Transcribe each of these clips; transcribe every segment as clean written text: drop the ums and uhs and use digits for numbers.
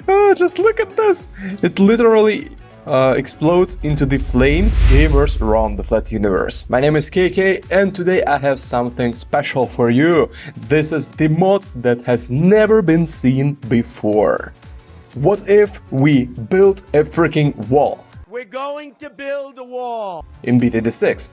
Oh, just look at this! It literally explodes into the flames. Gamers around the flat universe. My name is KK and today I have something special for you. This is the mod that has never been seen before. What if we built a freaking wall? We're going to build a wall in BT6.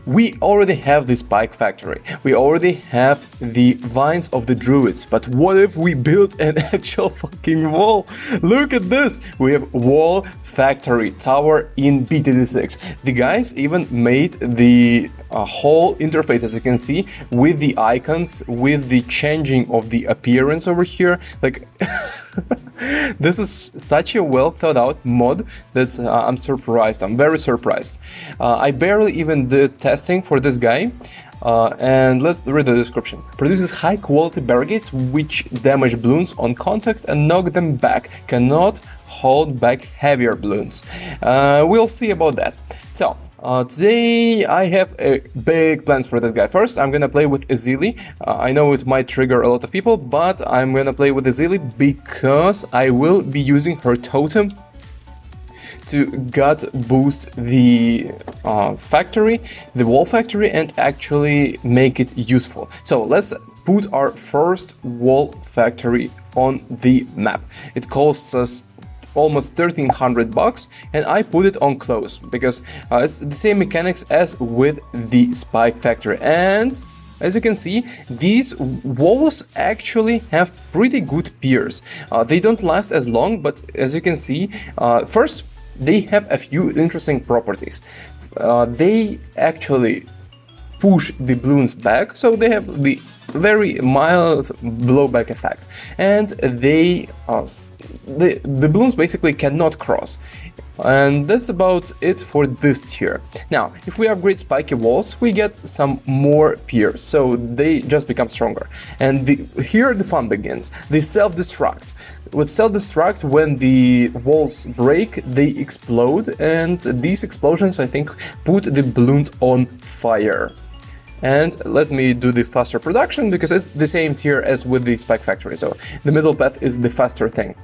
We already have the spike factory, we already have the vines of the druids, but what if we built an actual fucking wall? Look at this! We have wall factory tower in BT6. The guys even made the whole interface, as you can see, with the icons, with the changing of the appearance over here. Like, this is such a well thought out mod that I'm surprised. I'm very surprised. I barely even did testing for this guy. And let's read the description. Produces high quality barricades which damage bloons on contact and knock them back. Cannot hold back heavier bloons. We'll see about that. So today I have big plans for this guy. First, I'm gonna play with Ezili. I know it might trigger a lot of people, but I'm gonna play with Ezili because I will be using her totem to gut boost the factory, the wall factory, and actually make it useful. So let's put our first wall factory on the map. It costs us almost 1300 bucks, and I put it on close because it's the same mechanics as with the spike factory. And as you can see, these walls actually have pretty good piers. They don't last as long, but as you can see, first they have a few interesting properties. They actually push the balloons back, so they have the very mild blowback effect, and the balloons basically cannot cross. And that's about it for this tier. Now, if we upgrade spiky walls, we get some more piers, so they just become stronger. And here the fun begins. They self-destruct. With self-destruct, when the walls break, they explode, and these explosions, I think, put the balloons on fire. And let me do the faster production because it's the same tier as with the spike factory, so the middle path is the faster thing.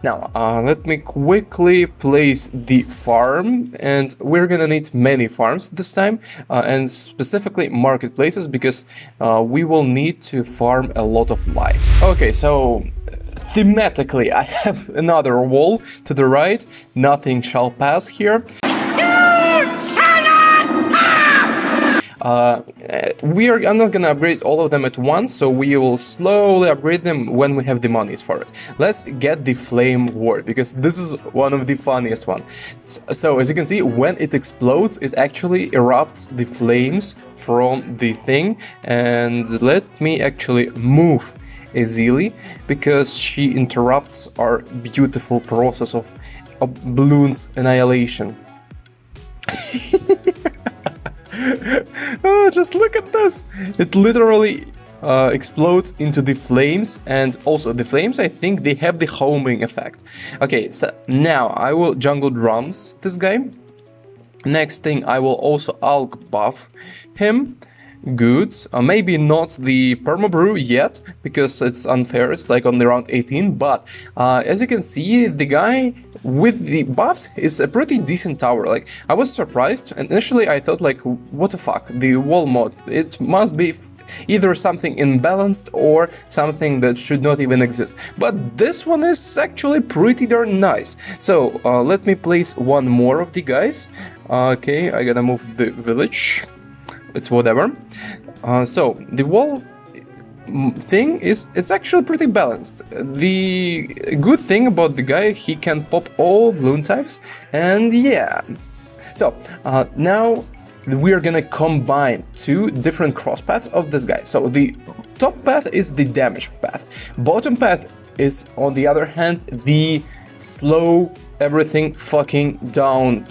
Now, let me quickly place the farm, and we're gonna need many farms this time, and specifically marketplaces, because we will need to farm a lot of lives. Okay, so thematically, I have another wall to the right. Nothing shall pass here. I'm not gonna upgrade all of them at once, so we will slowly upgrade them when we have the monies for it. Let's get the flame ward, because this is one of the funniest one. So as you can see, when it explodes, it actually erupts the flames from the thing. And let me actually move Ezili, because she interrupts our beautiful process of balloons annihilation. Oh, just look at this! It literally explodes into the flames, and also the flames, I think they have the homing effect. Okay, so now I will jungle drums this guy. Next thing, I will also alk buff him. Good. Maybe not the permabrew yet, because it's unfair, it's like on the round 18, but as you can see, the guy with the buffs is a pretty decent tower. Like, I was surprised, and initially I thought like, what the fuck, the wall mod, it must be either something imbalanced or something that should not even exist. But this one is actually pretty darn nice. So let me place one more of the guys. Okay, I gotta move the village. It's whatever. So the wall thing is, it's actually pretty balanced. The good thing about the guy, he can pop all balloon types, and yeah. So now we are gonna combine two different cross paths of this guy. So the top path is the damage path. Bottom path is, on the other hand, the slow everything fucking down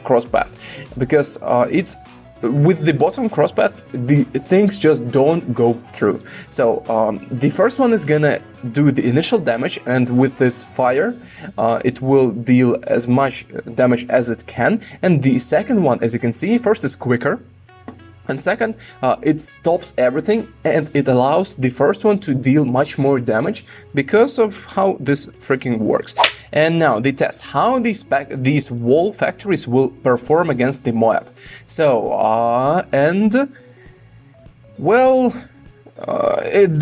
cross path, because it's with the bottom cross path, the things just don't go through. So the first one is gonna do the initial damage, and with this fire, it will deal as much damage as it can. And the second one, as you can see, first is quicker, And second, it stops everything and it allows the first one to deal much more damage because of how this freaking works. And now the test, how these wall factories will perform against the Moab. So,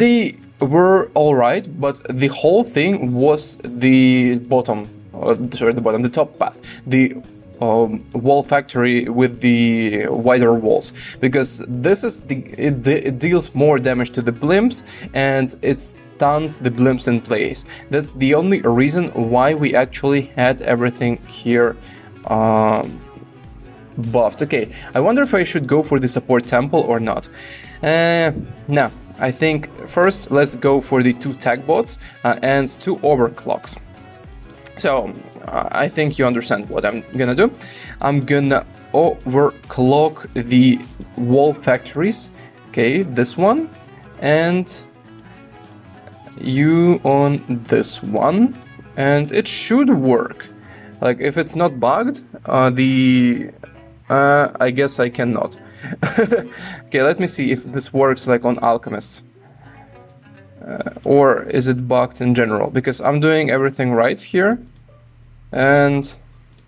they were alright, but the whole thing was the the top path. The wall factory with the wider walls, because this is it deals more damage to the blimps and it stuns the blimps in place. That's the only reason why we actually had everything here buffed. Okay, I wonder if I should go for the support temple or not. No, I think first let's go for the 2 tag bots and 2 overclocks. So, I think you understand what I'm gonna do. I'm gonna overclock the wall factories. Okay, this one. And you on this one. And it should work. Like, if it's not bugged, I guess I cannot. Okay, let me see if this works like on Alchemist. Or is it bugged in general? Because I'm doing everything right here. And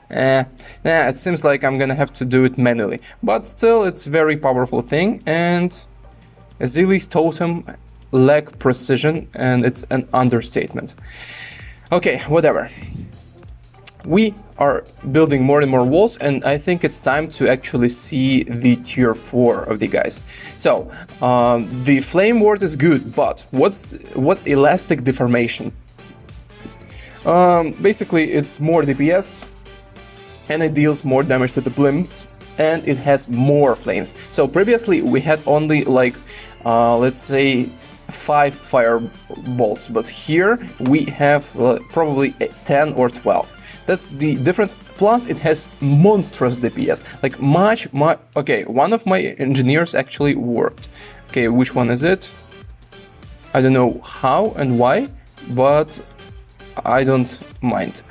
it seems like I'm gonna have to do it manually. But still, it's a very powerful thing. And Azili's totem lack precision, and it's an understatement. Okay, whatever. We are building more and more walls, and I think it's time to actually see the tier 4 of the guys. So, the flame ward is good, but what's elastic deformation? Basically, it's more DPS, and it deals more damage to the blimps, and it has more flames. So previously we had only like, let's say 5 fire bolts, but here we have probably 10 or 12. That's the difference. Plus, it has monstrous DPS, like much. Okay, one of my engineers actually worked. Okay, which one is it? I don't know how and why, but I don't mind.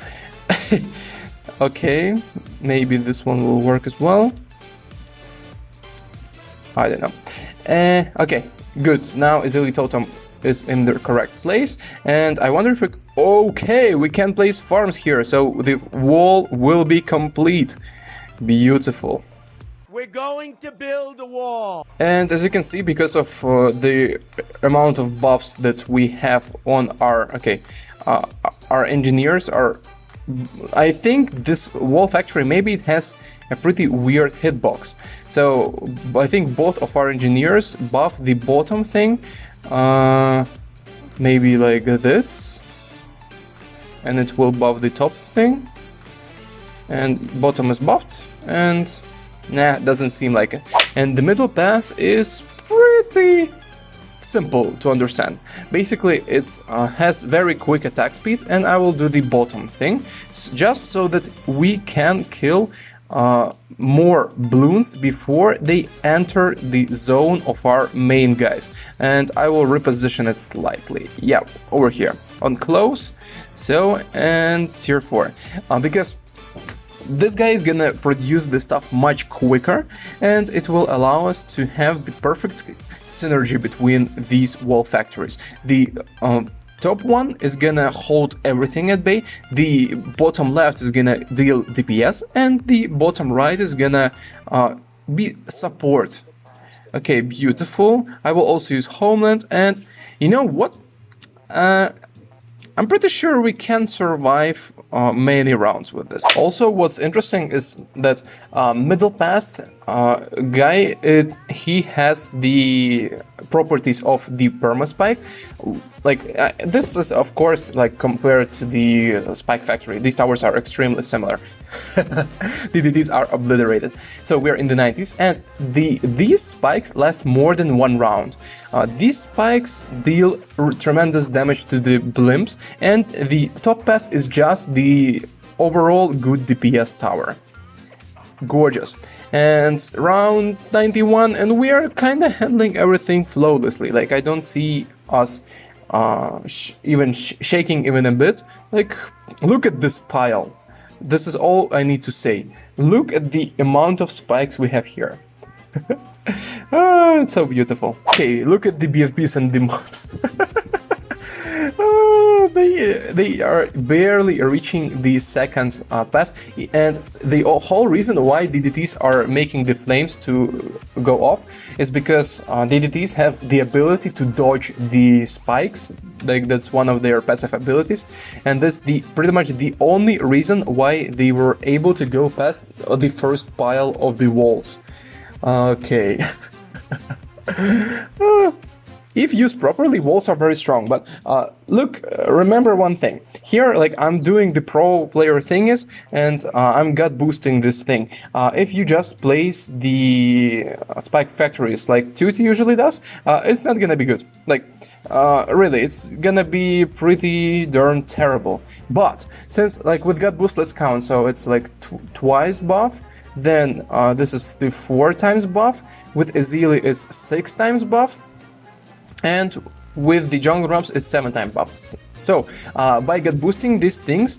Okay, maybe this one will work as well. I don't know. Okay, good. Now Azili Totem is in the correct place, and I wonder if we can place farms here, so the wall will be complete. Beautiful. We're going to build a wall. And as you can see, because of the amount of buffs that we have on our engineers are, I think this wall factory, maybe it has a pretty weird hitbox. So I think both of our engineers buff the bottom thing, maybe like this, and it will buff the top thing, and bottom is buffed, and nah, doesn't seem like it. And the middle path is pretty simple to understand. Basically, it has very quick attack speed, and I will do the bottom thing just so that we can kill more Bloons before they enter the zone of our main guys. And I will reposition it slightly. Yeah, over here on close. So, and tier 4. Because this guy is gonna produce the stuff much quicker, and it will allow us to have the perfect synergy between these wall factories. The top one is gonna hold everything at bay, the bottom left is gonna deal DPS, and the bottom right is gonna be support. Okay, beautiful. I will also use Homeland, and you know what? I'm pretty sure we can survive many rounds with this. Also, what's interesting is that middle path guy, he has the properties of the perma-spike. Like, this is, of course, like compared to the spike factory. These towers are extremely similar. DDTs are obliterated. So we're in the 90s, and these spikes last more than 1 round. These spikes deal tremendous damage to the blimps, and the top path is just the overall good DPS tower. Gorgeous. And round 91, and we are kind of handling everything flawlessly. Like, I don't see us shaking even a bit. Like, look at this pile. This is all I need to say. Look at the amount of spikes we have here. Oh, it's so beautiful. Okay, look at the BFBs and the mobs. They are barely reaching the second path, and the whole reason why DDTs are making the flames to go off is because DDTs have the ability to dodge the spikes. Like, that's one of their passive abilities, and that's pretty much the only reason why they were able to go past the first pile of the walls. Okay. If used properly, walls are very strong, but look, remember one thing. Here, like, I'm doing the pro player thingies, and I'm gut boosting this thing. If you just place the spike factories like Tutti usually does, it's not gonna be good. Like, really, it's gonna be pretty darn terrible. But since, like, with gut boost, let's count, so it's like twice buff, then this is the 4 times buff, with Ezili is 6 times buff, and with the jungle drums it's 7 times buffs. So by gut boosting these things,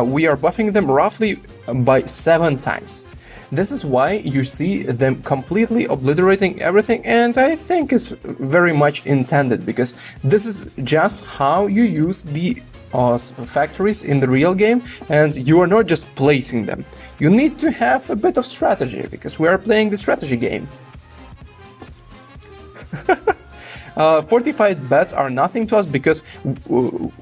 we are buffing them roughly by 7 times. This is why you see them completely obliterating everything, and I think it's very much intended, because this is just how you use the factories in the real game, and you are not just placing them. You need to have a bit of strategy, because we are playing the strategy game. Fortified beds are nothing to us because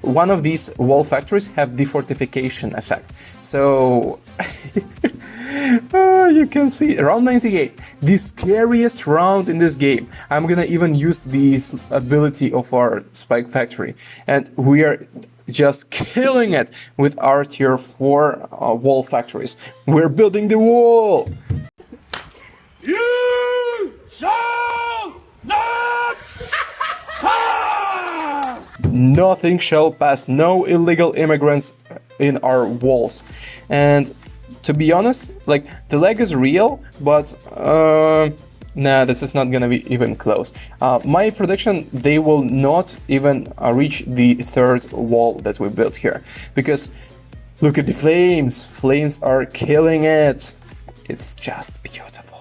one of these wall factories have the fortification effect. So you can see round 98, the scariest round in this game. I'm gonna even use this ability of our spike factory, and we are just killing it with our tier 4 wall factories. We're building the wall. You shall not pass! Nothing shall pass. No illegal immigrants in our walls. And to be honest, like, the lag is real, but nah, this is not gonna be even close. My prediction, they will not even reach the 3rd wall that we built here, because look at the flames. Flames are killing it. It's just beautiful.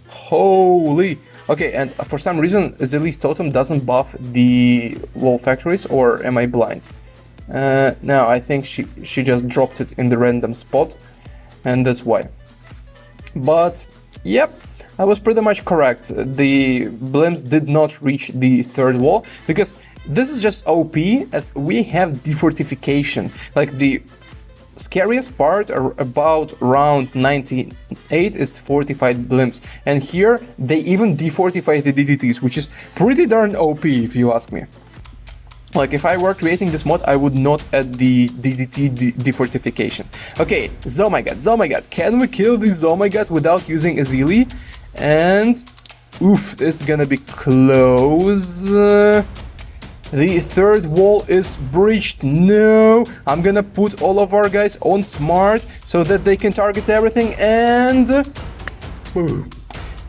Holy. Okay, and for some reason Ezili's totem doesn't buff the wall factories, or am I blind? No, I think she just dropped it in the random spot, and that's why. But yep, I was pretty much correct. The Bloons did not reach the 3rd wall, because this is just OP, as we have defortification. Like, the scariest part about round 98 is fortified Bloons, and here they even defortify the DDTs, which is pretty darn OP if you ask me. Like, if I were creating this mod, I would not add the DDT defortification. Okay, Zomaigat, can we kill this Zomaigat without using Ezili? And oof, it's gonna be close. The 3rd wall is breached. No, I'm gonna put all of our guys on smart so that they can target everything, and boom,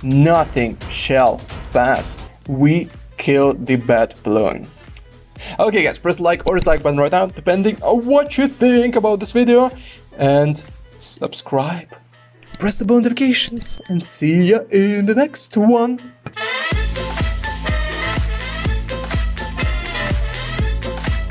nothing shall pass. We killed the bad Bloon. Okay guys, press like or dislike button right now, depending on what you think about this video, and subscribe, press the bell notifications, and see ya in the next one.